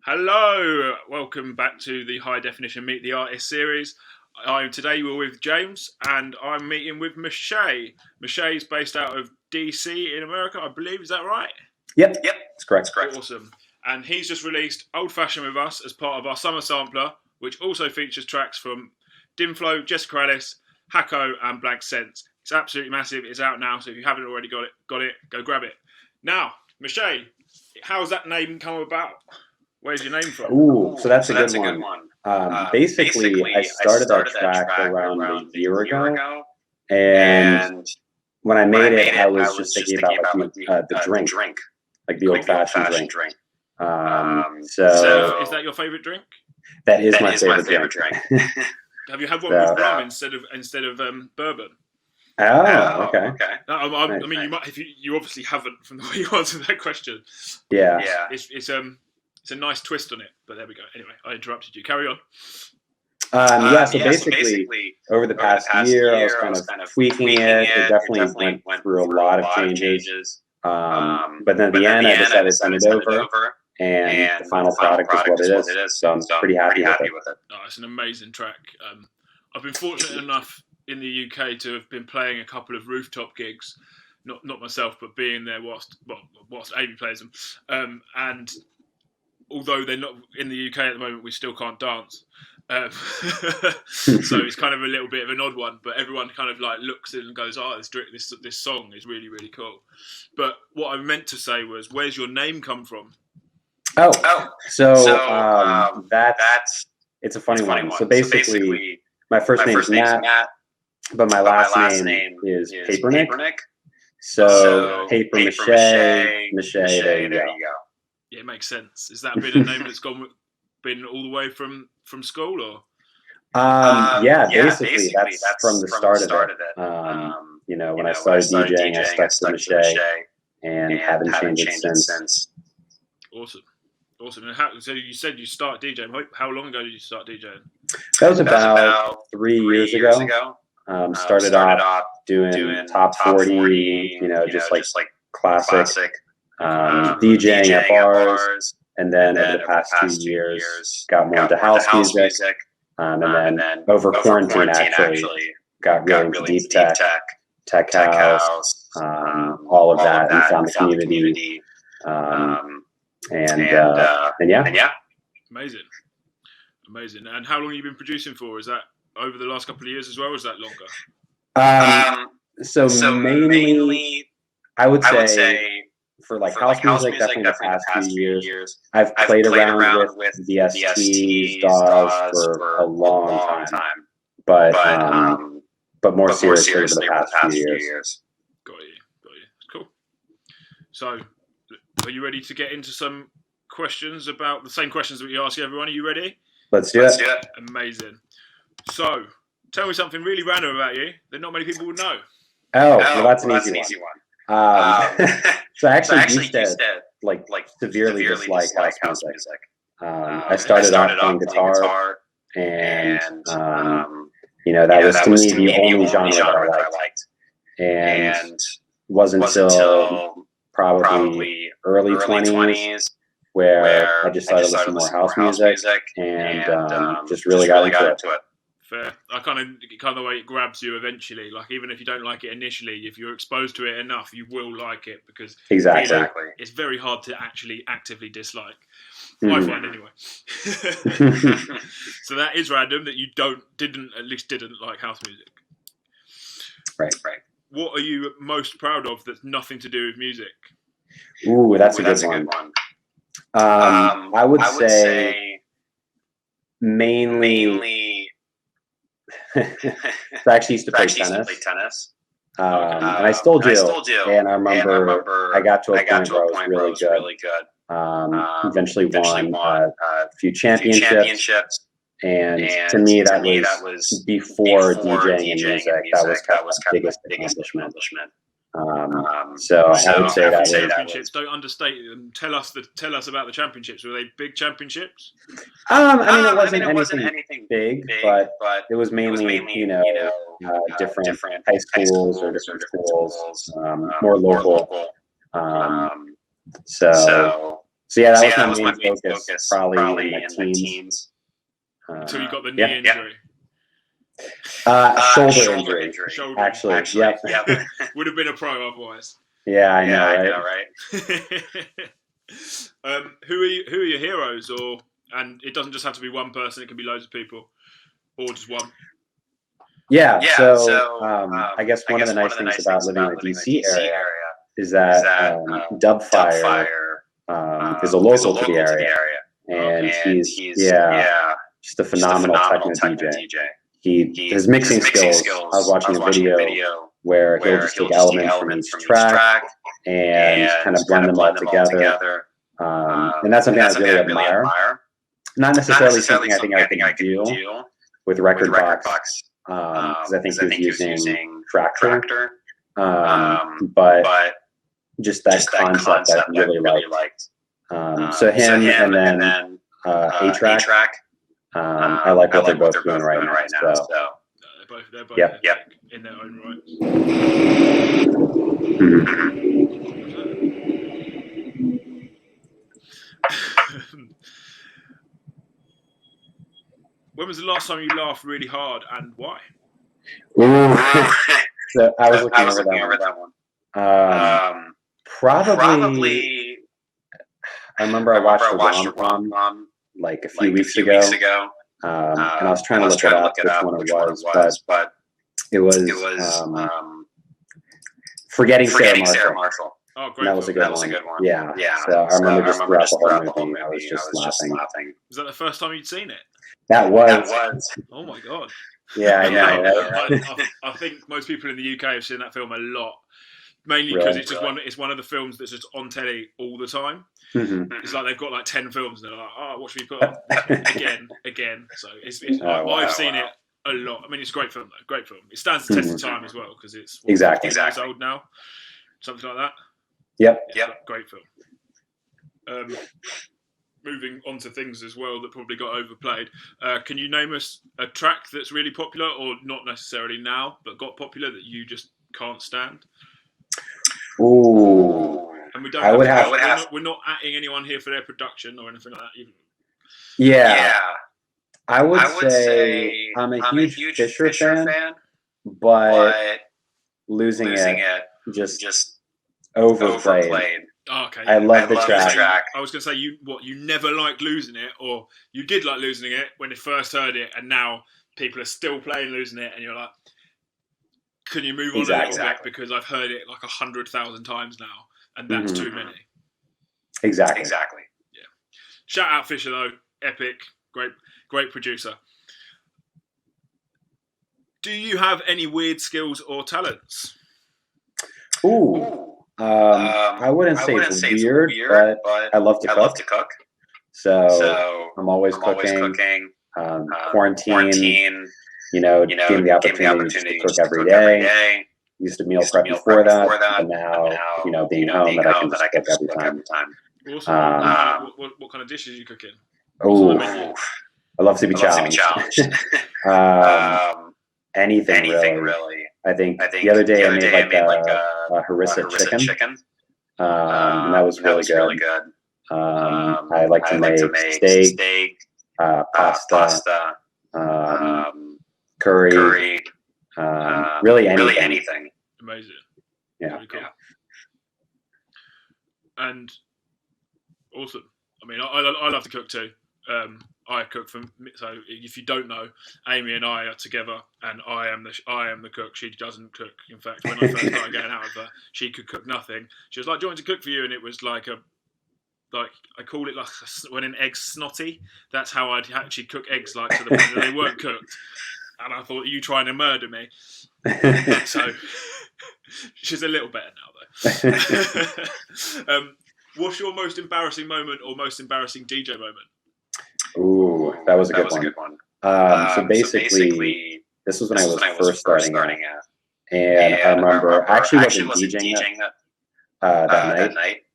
Hello, welcome back to the High Definition Meet the Artist series. Today we're with James, and I'm meeting with MÂCHÉ. MÂCHÉ is based out of DC in America, I believe. Is that right? Yep, that's correct. Awesome. And he's just released Old Fashioned with us as part of our summer sampler, which also features tracks from Dimflow, Jessica Alice, Hako, and Blank Sense. It's absolutely massive. It's out now, so if you haven't already got it, go grab it. Now, MÂCHÉ, how's that name come about? Where's your name from? Ooh, so that's a good one. Basically, I started that track around a year ago, and when I made it, I was just thinking about the drink, like the old-fashioned drink. So, is that your favorite drink? That is my favorite drink. Have you had one with rum instead of bourbon? Oh, okay. I mean, you might. If you obviously haven't, from the way you answered that question. Yeah. It's a nice twist on it, but there we go. Anyway, I interrupted you. Carry on. So basically, over the past year, I was kind of tweaking it. It definitely went through a lot of changes. But then at the end, I decided to send it over, and the final product is what it is. So I'm pretty happy with it. Oh, it's an amazing track. I've been fortunate enough in the UK to have been playing a couple of rooftop gigs. Not myself, but being there whilst Amy plays them. And although they're not in the UK at the moment, we still can't dance. So it's kind of a little bit of an odd one, but everyone kind of like looks in and goes, "Oh, this song is really, really cool." But what I meant to say was, where's your name come from? So it's a funny one. So basically, my first name is Matt, but my last name is Papernick. So paper mache, there you go. Yeah, it makes sense. Is that been a name that's been all the way from school, or? Basically that's from the start of it. When I started DJing, I stuck to MâCHÉ and haven't changed it since. Awesome. And so you said you started DJing. How long ago did you start DJing? That was about 3 years ago. Started off doing top 40, just like classic. DJing at bars, and then over the past 2 years got more into house music, and then over quarantine actually got really into deep tech house, all of that, and found the community, and yeah. Amazing. And how long have you been producing for? Is that over the last couple of years as well, or is that longer? So mainly, I would say for house music, definitely the past few years. I've played around with VSTs, DAWs for a long time, but more seriously over the past few years. Got you. Cool. So, are you ready to get into some questions about the same questions that we ask everyone? Are you ready? Let's do it. Amazing. So, tell me something really random about you that not many people would know. Well, that's an easy one. So I actually used to severely dislike house music. I started off playing guitar, and that was to me the only genre that I liked. And wasn't until probably early 20s where I just started listening to more house music and just really got into it. Fair. I kind of the way it grabs you eventually. Like, even if you don't like it initially, if you're exposed to it enough, you will like it, because exactly it's very hard to actually actively dislike. I find anyway. So that is random that you didn't like house music. Right. What are you most proud of that's nothing to do with music? Ooh, that's a good one. I would say mainly. So I actually used to play tennis. And I still do. And I remember I got to a point where I was really good. Eventually won a few championships. And to me, that was before DJing and music. That was kind of the biggest accomplishment. So I would say that championships. Don't understate them. Tell us about the championships. Were they big championships? It wasn't anything big, but it was mainly different high schools or different schools, more local. So So yeah, that was my main focus, probably in my teens. Until you got the knee injury. Shoulder injury. Actually, yep. Would have been a pro otherwise. Yeah, I know, right? Who are your heroes, and it doesn't just have to be one person; it can be loads of people, or just one. Yeah. So I guess one of the nice things about living in the DC area is that Dubfire is a local to the area, and he's just a phenomenal techno DJ. His mixing skills. I was watching a video where he'll just take elements from each track and kind of blend them all together. And that's something I really admire. Not necessarily something I think I can do with Record Box, because I think he was using Tractor. But just that concept I really liked. So him and then A-Track. I like what they're both doing right now. So. They're both in their own right. When was the last time you laughed really hard, and why? So I was looking over that one. Probably. I remember I watched the rom-com like a few weeks ago. And I was trying to look it up which one it was, but it was Forgetting Sarah Marshall. Oh, great! That was a good one. Yeah. So I remember just throughout the whole movie, I was just laughing. Was that the first time you'd seen it? That was. Oh my god! Yeah, I know. I think most people in the UK have seen that film a lot, mainly because it's one of the films that's just on telly all the time. Mm-hmm. It's like they've got like 10 films and they're like, oh, what should we put on? again. So I've seen it a lot. I mean, it's a great film though. Great film. It stands the test of time as well because it's exactly years old now, something like that. Yep. Great film. Moving on to things as well that probably got overplayed. Can you name us a track that's really popular, or not necessarily now, but got popular that you just can't stand? Ooh. And we don't. We're not atting anyone here for their production or anything like that. Even. Yeah. I would say I'm a huge Fisher fan, but losing it just overplayed. Oh, okay. I love the track. I was going to say, you never liked Losing It, or you did like Losing It when you first heard it, and now people are still playing Losing It, and you're like, can you move on a little bit, because I've heard it like 100,000 times now, and that's too many. Exactly. Yeah. Shout out Fisher though, epic, great producer. Do you have any weird skills or talents? Ooh. I wouldn't say it's weird, but I love to cook. So I'm always cooking. Quarantine, gave me the opportunity to cook every day. Used to meal prep before that, but now, being home, that I can just cook every time. Awesome. What kind of dishes are you cooking? Oh, I love to be challenged. Anything really. I think the other day I made a harissa chicken. And that was really good. I like to make steak, pasta, curry, really anything. Amazing. Yeah. Really cool. And awesome. I mean, I love to cook too. I cook so if you don't know, Amy and I are together, and I am the cook. She doesn't cook. In fact, when I first started getting out of her, she could cook nothing. She was like, "Do you want to cook for you?" And it was like I call it like when an egg's snotty. That's how I'd actually cook eggs, like to the point that they weren't cooked. And I thought, you trying to murder me? So she's a little better now though. What's your most embarrassing moment or most embarrassing DJ moment? Ooh, that was a good one. So basically, this was when I was first starting out. And I remember, I actually wasn't DJing that night,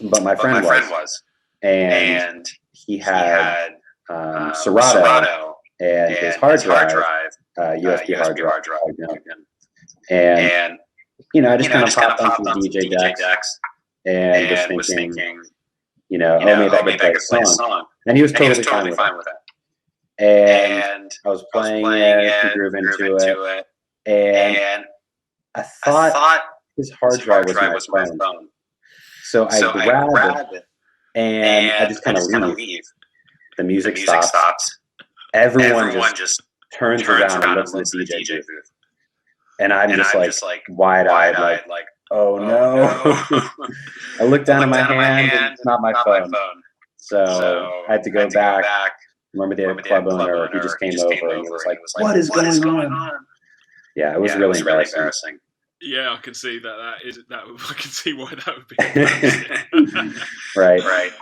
but my friend was. And he had Serato and his hard drive, USB hard drive. And, I just kind of popped onto the DJ decks and just thinking, maybe I could play a song. And he was totally fine with it. And I was playing it, he groove into it, and I thought his hard drive was my phone. So I grabbed it, and I just kind of leave. The music stops. Everyone just turns around and looks at the DJ booth. And I'm just like wide-eyed, like, oh no. I looked down at my hand, and it's not my phone. So I had to go back. Remember the club owner, he just came over and he was like, what is going on? Yeah, it was really embarrassing. Yeah, I can see that I can see why that would be embarrassing. Right.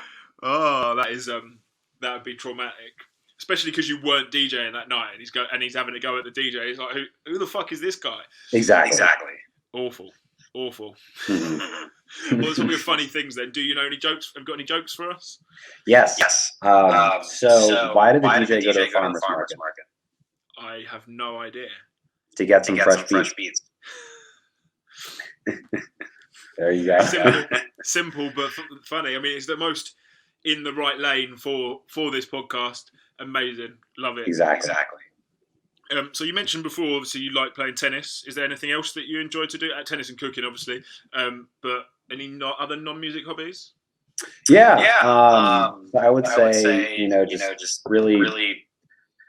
Oh, that would be traumatic. Especially because you weren't DJing that night, and he's having to go at the DJ. He's like, "Who the fuck is this guy?" Exactly. Awful. Mm-hmm. Well, there's all your funny things. Then, do you know any jokes? Have you got any jokes for us? Yes. So why did the DJ go to the farmer's market? I have no idea. To get some fresh beets. There you go. Simple but funny. I mean, it's the most in the right lane for this podcast. Amazing, love it. Exactly. So you mentioned before, obviously, you like playing tennis. Is there anything else that you enjoy to do? Tennis and cooking, obviously. But any other non-music hobbies? Yeah. So I would say, just really,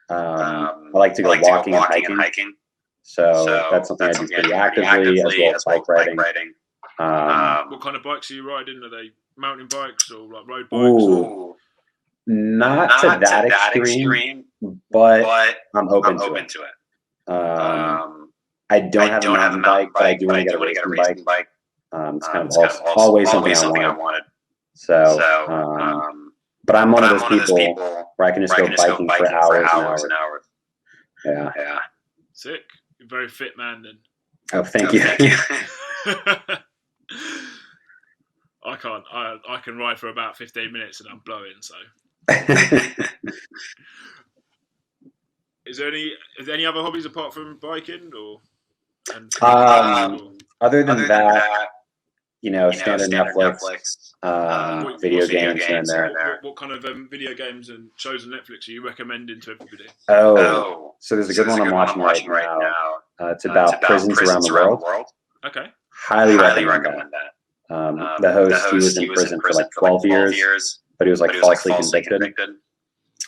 I like to go walking and hiking. So that's something I do pretty actively, as well as bike riding. What kind of bikes are you riding? Are they mountain bikes or like road bikes? Ooh, not to that extreme, but I'm open to it. I don't have a mountain bike, but I do want to get a racing bike. It's kind of always something I wanted. So, but I'm one of those people where I can just go biking for hours and hours. Yeah. Sick. You're a very fit man then. Oh, thank you. I can't. I can ride for about 15 minutes and I'm blowing. So, is there any other hobbies apart from biking or? Other than that, standard Netflix, video games here and there. What kind of video games and shows on Netflix are you recommending to everybody? Oh, so there's a good one I'm watching right now. It's about prisons around the world. Okay. Highly recommend that. The host, he was in prison for like 12 years, but he was like falsely convicted.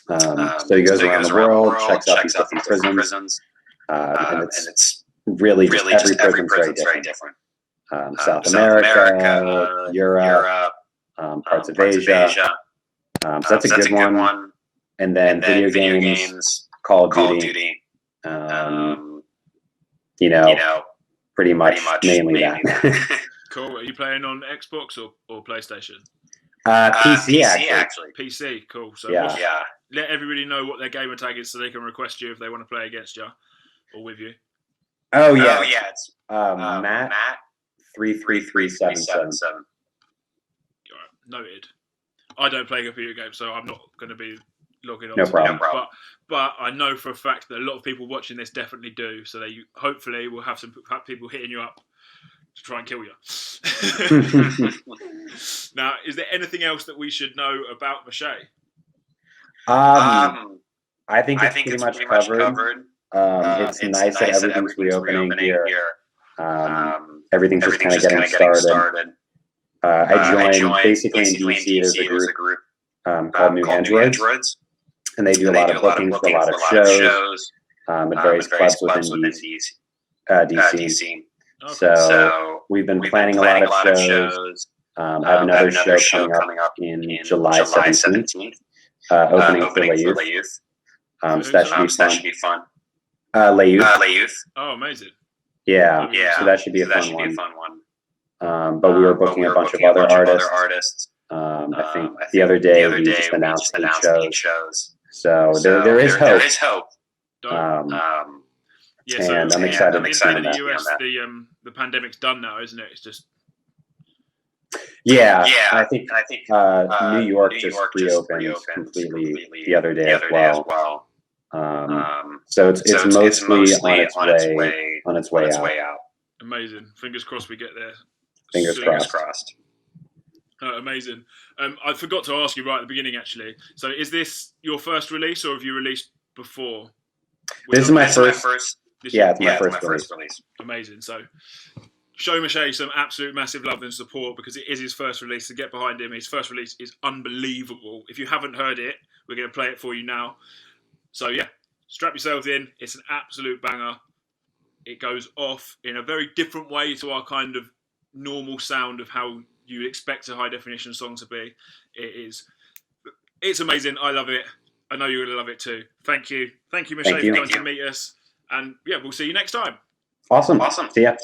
So he goes around the world, checks out these different prisons, and it's really just every prison's very different. South America, Europe, parts of Asia. So that's a good one. And then video games, Call of Duty. Pretty much mainly that. Cool. Are you playing on Xbox or PlayStation? PC actually. PC. Cool. So yeah. Let everybody know what their gamer tag is so they can request you if they want to play against you or with you. Oh yeah. It's Matt 33377. Noted. I don't play video games, so I'm not going to be logging on. No problem. But I know for a fact that a lot of people watching this definitely do. So they hopefully will have some people hitting you up to try and kill you. Now, is there anything else that we should know about MÂCHÉ? I think it's pretty much covered. It's nice that everything's reopening here. Everything's just kind of getting started. I joined basically in DC. There's a group called New Androids, and they do a lot of bookings for a lot of shows at various clubs within DC. Okay. So we've been planning a lot of shows. I have another show coming up in July 17th, opening for Le Youth. So that should be fun. Le Youth. Oh, amazing. Yeah. So that should be a fun one. But we were booking a bunch of other artists. I think the other day we just announced 8 shows. So there is hope. Yeah, so and I'm excited. In the US, the pandemic's done now, isn't it? It's just. Yeah. I think New York just reopened completely the other day as well. So it's mostly on its way out. Amazing. Fingers crossed we get there. Fingers crossed. Oh, amazing. I forgot to ask you right at the beginning, actually. So, is this your first release, or have you released before? This is my first. Yeah, it's my first release. Amazing. So, show MÂCHÉ some absolute massive love and support because it is his first release. To get behind him, his first release is unbelievable. If you haven't heard it, we're going to play it for you now. So, yeah, strap yourselves in. It's an absolute banger. It goes off in a very different way to our kind of normal sound of how you expect a high definition song to be. It's amazing. I love it. I know you're going to love it too. Thank you, MÂCHÉ, for coming to meet us. And yeah, we'll see you next time. Awesome. See ya.